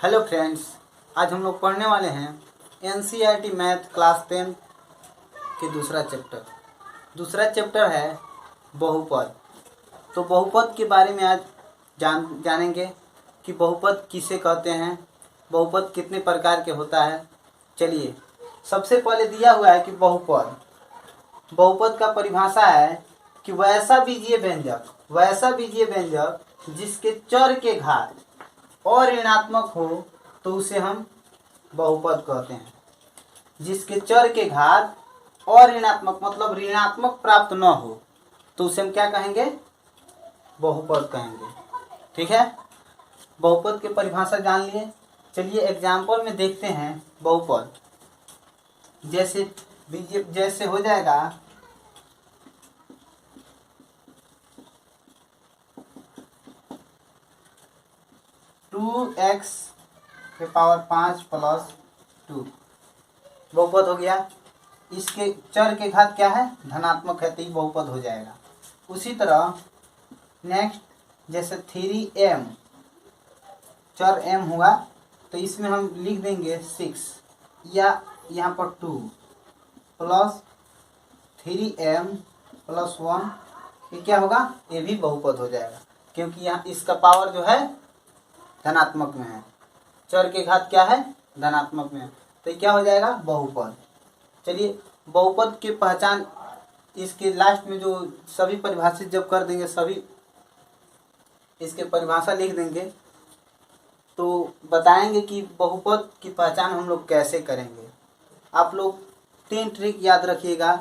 Hello friends, आज हम लोग पढ़ने वाले हैं एनसीईआरटी मैथ क्लास 10 के दूसरा चैप्टर है बहुपद। तो बहुपद के बारे में आज जानेंगे कि बहुपद किसे कहते हैं, बहुपद कितने प्रकार के होता है। चलिए, सबसे पहले दिया हुआ है कि बहुपद का परिभाषा है कि वैसा बीजीय व्यंजक जिसके चर के घात और ऋणात्मक हो तो उसे हम बहुपद कहते हैं। जिसके चर के घात और ऋणात्मक मतलब ऋणात्मक प्राप्त न हो तो उसे हम क्या कहेंगे, बहुपद कहेंगे। ठीक है, बहुपद की परिभाषा जान लिए। चलिए एग्जाम्पल में देखते हैं बहुपद। जैसे हो जाएगा 2x के पावर 5 प्लस 2 बहुपद हो गया। इसके चर के घात क्या है, धनात्मक है, तो ये बहुपद हो जाएगा। उसी तरह नेक्स्ट जैसे 3m चर m हुआ तो इसमें हम लिख देंगे 6 या यहाँ पर 2 प्लस 3m प्लस 1, ये क्या होगा, ये भी बहुपद हो जाएगा क्योंकि यहाँ इसका पावर जो है धनात्मक में है, चर के घात क्या है, धनात्मक में है, तो क्या हो जाएगा, बहुपद। चलिए बहुपद की पहचान इसके लास्ट में जो सभी परिभाषित जब कर देंगे, सभी इसके परिभाषा लिख देंगे तो बताएंगे कि बहुपद की पहचान हम लोग कैसे करेंगे। आप लोग 3 ट्रिक याद रखिएगा।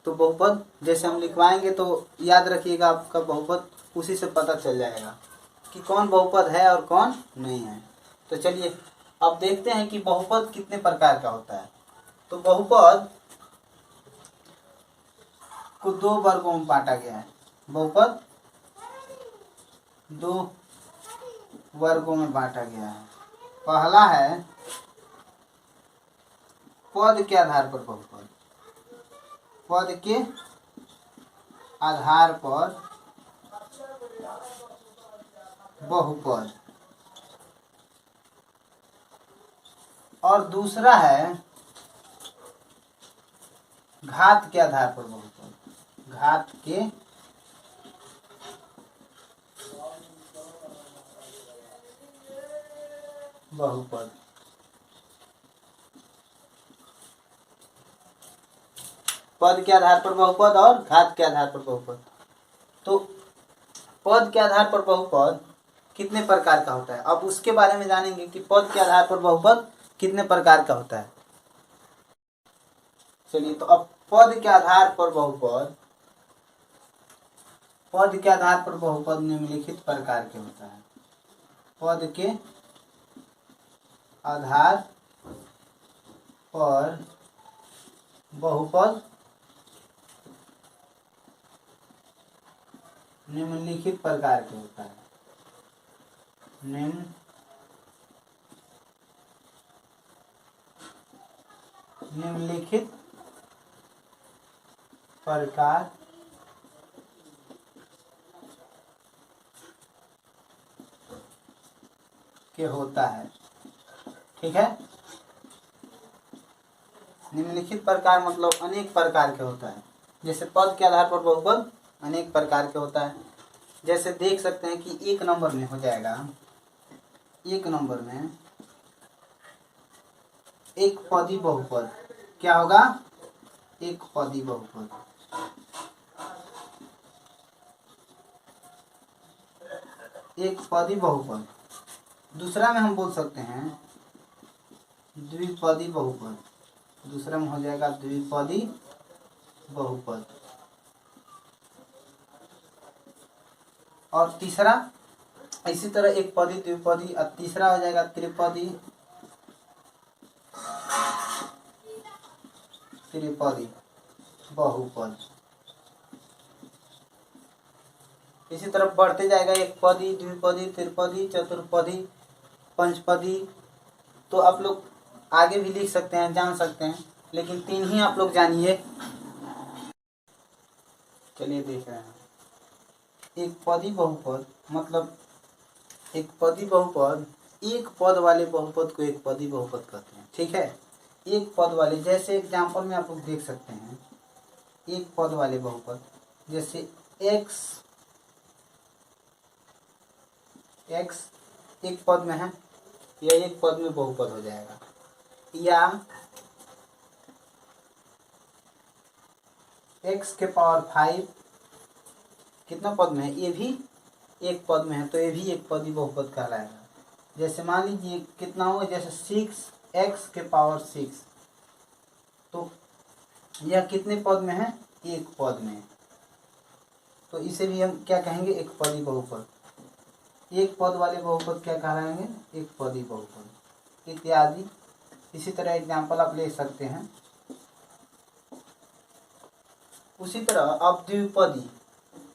तो बहुपद जैसे हम लिखवाएंगे तो याद रखिएगा, आपका बहुपद उसी से पता चल जाएगा कि कौन बहुपद है और कौन नहीं है। तो चलिए अब देखते हैं कि बहुपद कितने प्रकार का होता है। तो बहुपद को 2 वर्गों में बांटा गया है। बहुपद 2 वर्गों में बांटा गया है। पहला है पद के आधार पर बहुपद। पद के आधार पर बहुपद। और दूसरा है घात के आधार पर बहुपद। घात के बहुपद। पद के आधार पर बहुपद और घात के आधार पर बहुपद। तो पद के आधार पर बहुपद कितने प्रकार का होता है, अब उसके बारे में जानेंगे कि पद के आधार पर बहुपद कितने प्रकार का होता है। चलिए, तो अब पद के आधार पर बहुपद निम्नलिखित प्रकार के होता है। पद के आधार पर बहुपद निम्नलिखित प्रकार के होता है। निम्नलिखित प्रकार के होता है। ठीक है, निम्नलिखित प्रकार मतलब अनेक प्रकार के होता है। जैसे पद के आधार पर बहुपद अनेक प्रकार के होता है। जैसे देख सकते हैं कि 1 नंबर में हो जाएगा, 1 नंबर में एक पदी बहुपद। क्या होगा, एक पदी बहुपद। एक पदी बहुपद। दूसरा में हम बोल सकते हैं द्विपदी बहुपद। दूसरा में हो जाएगा द्विपदी बहुपद। और तीसरा इसी तरह एक पदी द्विपदी, और तीसरा हो जाएगा त्रिपदी बहुपद। इसी तरह बढ़ते जाएगा, एक पदी द्विपदी त्रिपदी चतुर्पदी पंचपदी। तो आप लोग आगे भी लिख सकते हैं, जान सकते हैं, लेकिन 3 ही आप लोग जानिए। चलिए देख रहे हैं, एक पदी बहुपद मतलब एक पदी बहुपद एक पद वाले बहुपद को एक पदी बहुपद कहते हैं। ठीक है, एक पद वाले, जैसे एग्जाम्पल में आप लोग देख सकते हैं, एक पद वाले बहुपद जैसे x एक पद में है, या एक पद में बहुपद हो जाएगा, या x के पावर 5 कितना पद में है, ये भी एक पद में है, तो ये भी एक पदी बहुपद कहलाएगा। जैसे मान लीजिए कितना होगा, जैसे 6x के पावर 6, तो यह कितने पद में है, एक पद में, तो इसे भी हम क्या कहेंगे, एक पदी बहुपद। एक पद वाले बहुपद क्या कहलाएंगे, एक पदी बहुपद इत्यादि। इसी तरह एग्जाम्पल आप ले सकते हैं। उसी तरह अब द्विपदी,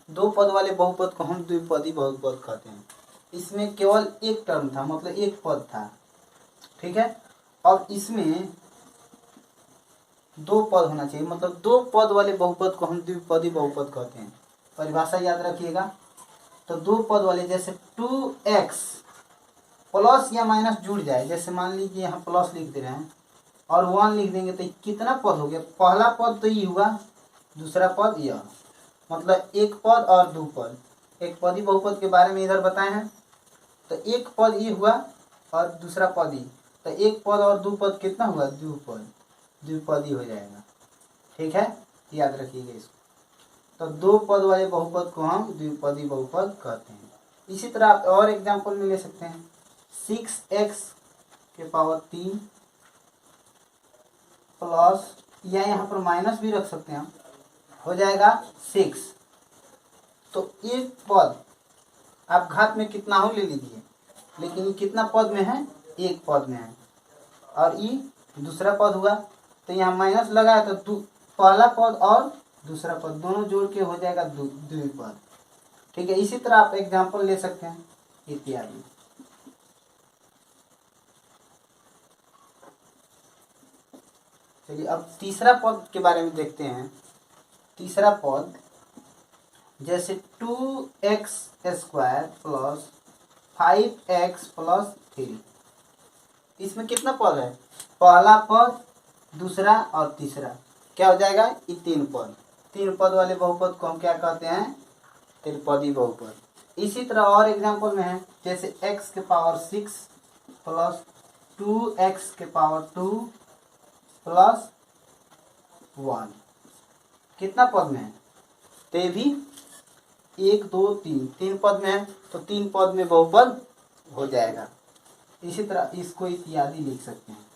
दो पद वाले बहुपद को हम द्विपदी बहुपद कहते हैं। इसमें केवल एक टर्म था, मतलब एक पद था। ठीक है, अब इसमें दो पद होना चाहिए, मतलब दो पद वाले बहुपद को हम द्विपदी बहुपद कहते हैं। परिभाषा याद रखिएगा। तो दो पद वाले, जैसे 2x प्लस या माइनस जुड़ जाए, जैसे मान लीजिए यहाँ प्लस लिख दे रहे हैं और 1 लिख देंगे, तो कितना पद हो गया, पहला पद तो ये हुआ, दूसरा पद यह, मतलब एक पद और दो पद। एक पदी बहुपद के बारे में इधर बताए हैं, तो एक पद ये हुआ और दूसरा पद ये, तो एक पद और दो पद कितना हुआ, द्विपद, द्विपदी हो जाएगा। ठीक है, याद रखिएगा इसको। तो दो पद वाले बहुपद को हम द्विपदी बहुपद कहते हैं। इसी तरह आप और एग्जाम्पल में ले सकते हैं, 6x के पावर 3 प्लस, या यहाँ पर माइनस भी रख सकते हैं हम, हो जाएगा 6। तो एक पद आप घात में कितना हो ले लीजिए, लेकिन ये कितना पद में है, एक पद में है, और ये दूसरा पद हुआ, तो यहाँ माइनस लगा है, तो पहला पद और दूसरा पद दोनों जोड़ के हो जाएगा द्विपद। ठीक है, इसी तरह आप एग्जाम्पल ले सकते हैं इत्यादि। चलिए अब तीसरा पद के बारे में देखते हैं। तीसरा पद जैसे 2x square plus 5x plus 3, इसमें कितना पद है, पहला पद, दूसरा और तीसरा, क्या हो जाएगा, ये तीन पद। तीन पद वाले बहुपद को हम क्या कहते हैं, त्रिपदी बहुपद। इसी तरह और एग्जाम्पल में है, जैसे x के पावर 6 प्लस 2x के पावर 2 प्लस 1, कितना पद में है, तो ये भी 1 2 3 तीन पद में है, तो तीन पद में बहुपद हो जाएगा। इसी तरह इसको इत्यादि लिख सकते हैं।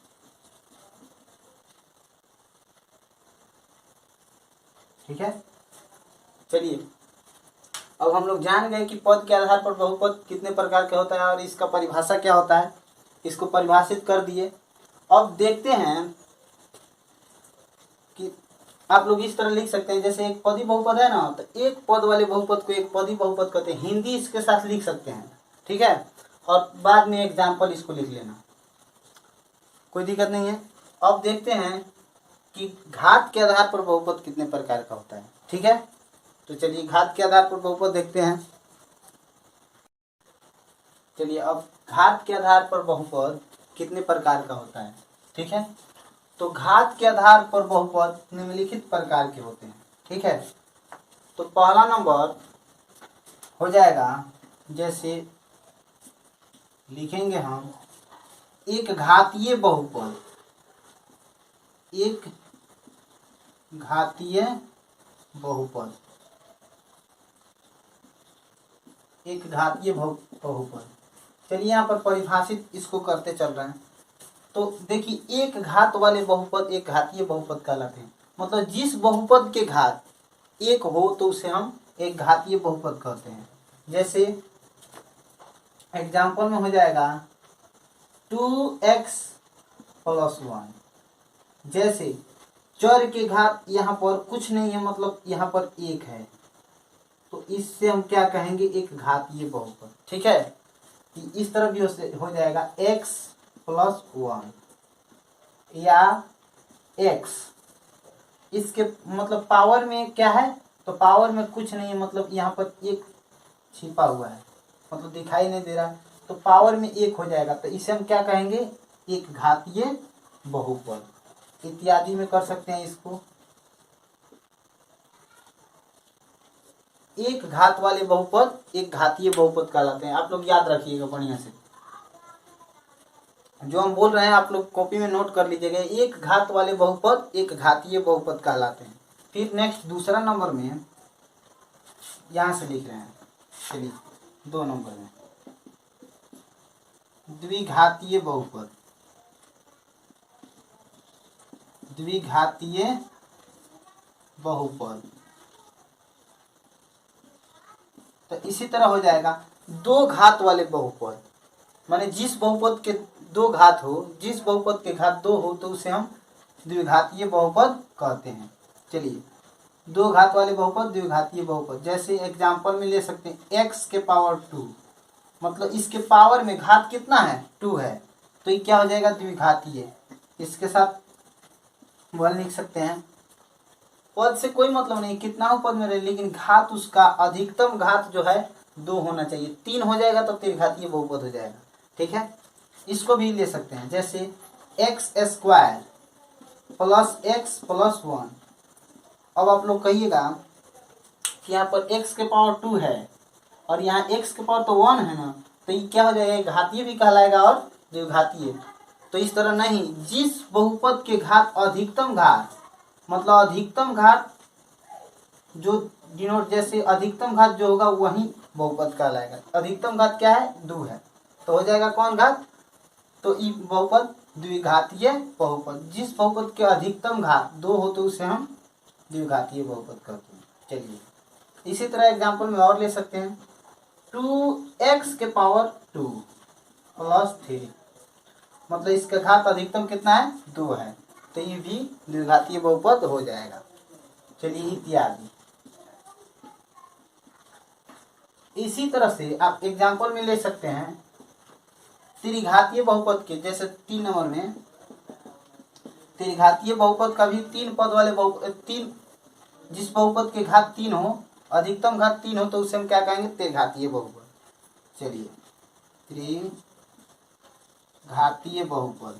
ठीक है, चलिए अब हम लोग जान गए कि पद के आधार पर बहुपद कितने प्रकार के होता है और इसका परिभाषा क्या होता है, इसको परिभाषित कर दिए। अब देखते हैं कि आप लोग इस तरह लिख सकते हैं, जैसे एक पदी बहुपद है ना, तो एक पद वाले बहुपद को एक पदी बहुपद कहते हैं। हिंदी इसके साथ लिख सकते हैं, ठीक है, और बाद में एग्जाम्पल इसको लिख लेना, कोई दिक्कत नहीं है। अब देखते हैं कि घात के आधार पर बहुपद कितने प्रकार का होता है। ठीक है, तो चलिए घात के आधार पर बहुपद देखते हैं। चलिए अब घात के आधार पर बहुपद कितने प्रकार का होता है। ठीक है, तो घात के आधार पर बहुपद निम्नलिखित प्रकार के होते हैं। ठीक है, तो पहला नंबर हो जाएगा, जैसे लिखेंगे हम एक घातीय बहुपद, एक घातीय बहुपद, एक घातीय बहुपद। चलिए यहाँ पर परिभाषित इसको करते चल रहे हैं। तो देखिए एक घात वाले बहुपद एक घातीय बहुपद कहलाते हैं, मतलब जिस बहुपद के घात एक हो तो उसे हम एक घातीय बहुपद कहते हैं। जैसे एग्जाम्पल में हो जाएगा 2x प्लस 1, जैसे चर के घात यहाँ पर कुछ नहीं है, मतलब यहाँ पर एक है, तो इससे हम क्या कहेंगे, एक घातीय बहुपद। ठीक है, इस तरह भी हो जाएगा x प्लस 1 या x, इसके मतलब पावर में क्या है, तो पावर में कुछ नहीं है, मतलब यहाँ पर एक छिपा हुआ है, मतलब दिखाई नहीं दे रहा, तो पावर में 1 हो जाएगा, तो इसे हम क्या कहेंगे, एक घातीय बहुपद इत्यादि में कर सकते हैं इसको। एक घात वाले बहुपद एक घातीय बहुपद कहलाते हैं। आप लोग याद रखिएगा बढ़िया से, जो हम बोल रहे हैं आप लोग कॉपी में नोट कर लीजिएगा। एक घात वाले बहुपद एक घातीय बहुपद कहलाते हैं। फिर नेक्स्ट दूसरा नंबर में यहां से लिख रहे हैं, चलिए 2 नंबर में द्विघातीय बहुपद, द्विघातीय बहुपद। तो इसी तरह हो जाएगा 2 घात वाले बहुपद, माने जिस बहुपद के 2 घात हो, जिस बहुपद के घात 2 हो तो उसे हम द्विघातीय बहुपद कहते हैं। चलिए 2 घात वाले बहुपद द्विघातीय बहुपद, जैसे एग्जांपल में ले सकते हैं x के पावर 2, मतलब इसके पावर में घात कितना है, 2 है, तो ये क्या हो जाएगा, द्विघातीय। इसके साथ 1 लिख सकते हैं। पद से कोई मतलब नहीं कितना हो पद में रहे, लेकिन घात उसका अधिकतम घात जो है 2 होना चाहिए। 3 हो जाएगा तो त्रिघातीय बहुपद हो जाएगा। ठीक है, इसको भी ले सकते हैं, जैसे x square plus x plus 1। अब आप लोग कहिएगा कि यहाँ पर x के पावर 2 है और यहाँ x के पावर तो 1 है ना, तो ये क्या हो जाएगा, घातीय भी कहलाएगा और द्विघातीय। तो इस तरह नहीं, जिस बहुपद के घात अधिकतम घात, मतलब अधिकतम घात जो डिनोट, जैसे अधिकतम घात जो होगा वही बहुपद कहलाएगा। अधिकतम घात क्या है, 2 है, तो हो जाएगा कौन घात, तो ये बहुपद द्विघातीय बहुपद। जिस बहुपद के अधिकतम घात 2 हो तो उसे हम द्विघातीय बहुपद कहते हैं। चलिए इसी तरह एग्जांपल में और ले सकते हैं, 2x के पावर 2 प्लस 3, मतलब इसका घात अधिकतम कितना है, 2 है, तो ये भी द्विघातीय बहुपद हो जाएगा। चलिए इत्यादि। इसी तरह से आप एग्जांपल में ले सकते हैं त्रिघातीय बहुपद के, जैसे 3 नंबर में त्रिघातीय बहुपद का भी 3 पद वाले बहुपद, 3 जिस बहुपद के घात 3 हो, अधिकतम घात 3 हो, तो उसे हम क्या कहेंगे, त्रिघातीय बहुपद। चलिए त्रिघातीय बहुपद।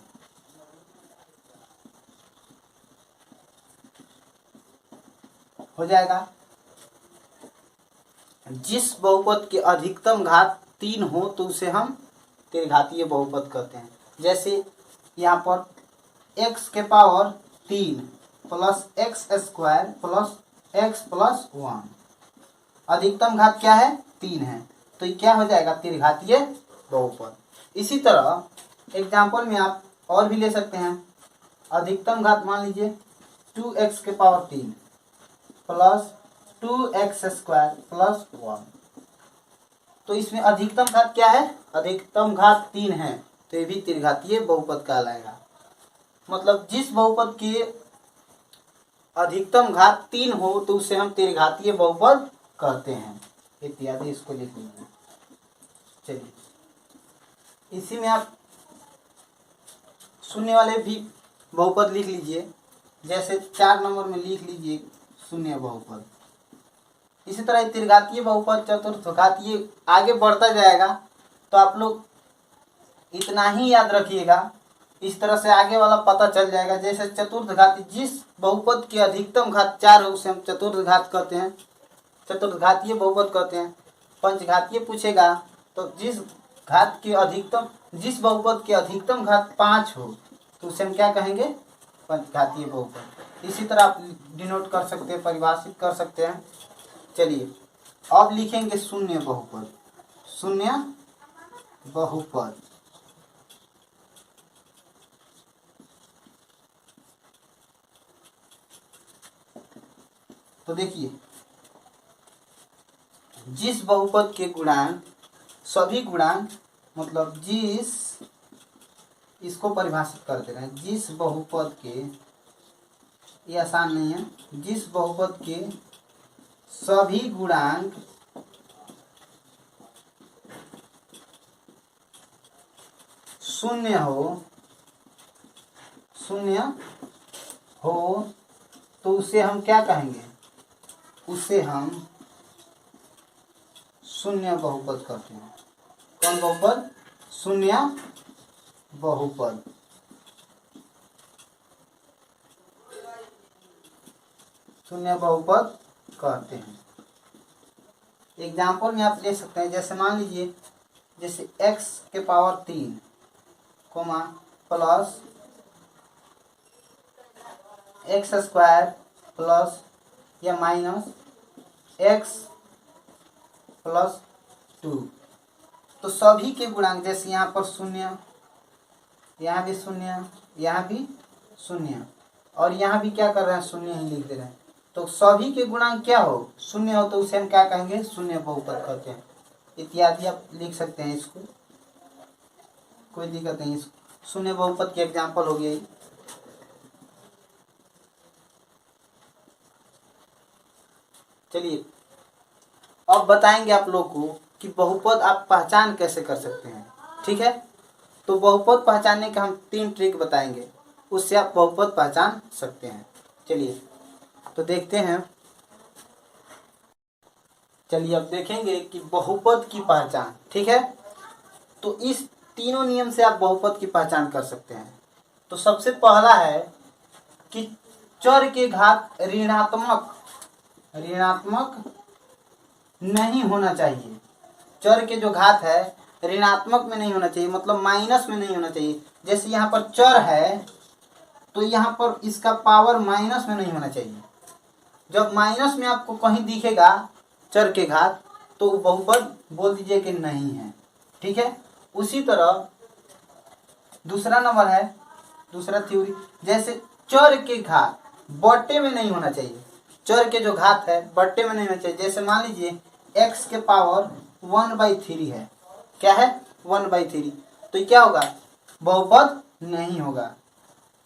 हो जाएगा जिस बहुपद के अधिकतम घात 3 हो तो उसे हम त्रिघातीय बहुपद कहते हैं। जैसे यहाँ पर x के power 3 plus x square plus x plus 1, अधिकतम घात क्या है, 3 है, तो ये क्या हो जाएगा, त्रिघातीय बहुपद। इसी तरह एग्जांपल में आप और भी ले सकते हैं, अधिकतम घात मान लीजिए 2x के power 3 plus 2x square plus 1, तो इसमें अधिकतम घात क्या है, अधिकतम घात 3 है, तो ये भी त्रिघातीय बहुपद कहलाएगा। मतलब जिस बहुपद के अधिकतम घात 3 हो तो उसे हम त्रिघातीय बहुपद कहते हैं। इत्यादि इसको लिख लीजिए। चलिए इसी में आप शून्य वाले भी बहुपद लिख लीजिए, जैसे 4 नंबर में लिख लीजिए शून्य बहुपद। इसी तरह त्रिघातीय बहुपद, चतुर्थघातीय आगे बढ़ता जाएगा, तो आप लोग इतना ही याद रखिएगा, इस तरह से आगे वाला पता चल जाएगा। जैसे चतुर्थघातीय, जिस बहुपद के अधिकतम घात 4 है उसे हम चतुर्थघात कहते हैं, चतुर्थघातीय बहुपद कहते हैं। पंचघातीय पूछेगा तो जिस बहुपद के अधिकतम घात 5 हो तो उसे हम क्या कहेंगे, पंचघातीय बहुपद। इसी तरह आप डिनोट कर सकते हैं, परिभाषित कर सकते हैं। चलिए अब लिखेंगे शून्य बहुपद। शून्य बहुपद तो देखिए, जिस बहुपद के गुणांक, सभी गुणांक, मतलब जिस, इसको परिभाषित कर दे रहे हैं, जिस बहुपद के, ये आसान नहीं है, जिस बहुपद के सभी गुणांक शून्य हो तो उसे हम क्या कहेंगे, उसे हम शून्य बहुपद कहते हैं। कौन बहुपद, शून्य बहुपद। शून्य बहुपद कहते हैं। एग्जाम्पल में आप ले सकते हैं, जैसे मान लीजिए जैसे x के power 3 coma plus x square plus या माइनस x प्लस 2। तो सभी के गुणांक, जैसे यहाँ पर शून्य, यहाँ भी शून्य, यहाँ भी शून्य, और यहाँ भी क्या कर रहे हैं, शून्य ही लिख दे रहे हैं। तो सभी के गुणांक क्या हो, शून्य हो, तो उसे हम क्या कहेंगे, शून्य बहुपद कहते हैं। इत्यादि आप लिख सकते हैं इसको, कोई दिक्कत नहीं। शून्य बहुपद की एग्जाम्पल हो गई। चलिए अब बताएंगे आप लोग को कि बहुपद आप पहचान कैसे कर सकते हैं। ठीक है, तो बहुपद पहचानने के हम 3 ट्रिक बताएंगे, उससे आप बहुपद पहचान सकते हैं। चलिए तो देखते हैं। चलिए अब देखेंगे कि बहुपद की पहचान। ठीक है, तो इस तीनों नियम से आप बहुपद की पहचान कर सकते हैं। तो सबसे पहला है कि चर के घात ऋणात्मक नहीं होना चाहिए। चर के जो घात है ऋणात्मक में नहीं होना चाहिए, मतलब माइनस में नहीं होना चाहिए। जैसे यहाँ पर चर है तो यहाँ पर इसका पावर माइनस में नहीं होना चाहिए। जब माइनस में आपको कहीं दिखेगा चर के घात तो बहुपद बोल दीजिए कि नहीं है। ठीक है, उसी तरह दूसरा नंबर है, दूसरा थ्योरी, जैसे चर के घात बट्टे में नहीं होना चाहिए। चर के जो घात है बट्टे में नहीं होना चाहिए। जैसे मान लीजिए x के पावर 1/3 है, क्या है, 1/3, तो ये क्या होगा, बहुपद नहीं होगा।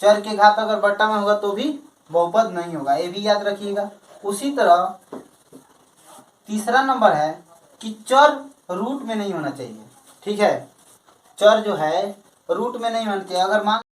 चर के घात अगर बट्टा में होगा तो भी बहुपद नहीं होगा, ये भी याद रखिएगा। उसी तरह तीसरा नंबर है कि चर रूट में नहीं होना चाहिए। ठीक है, चर जो है रूट में नहीं होना चाहिए। अगर मान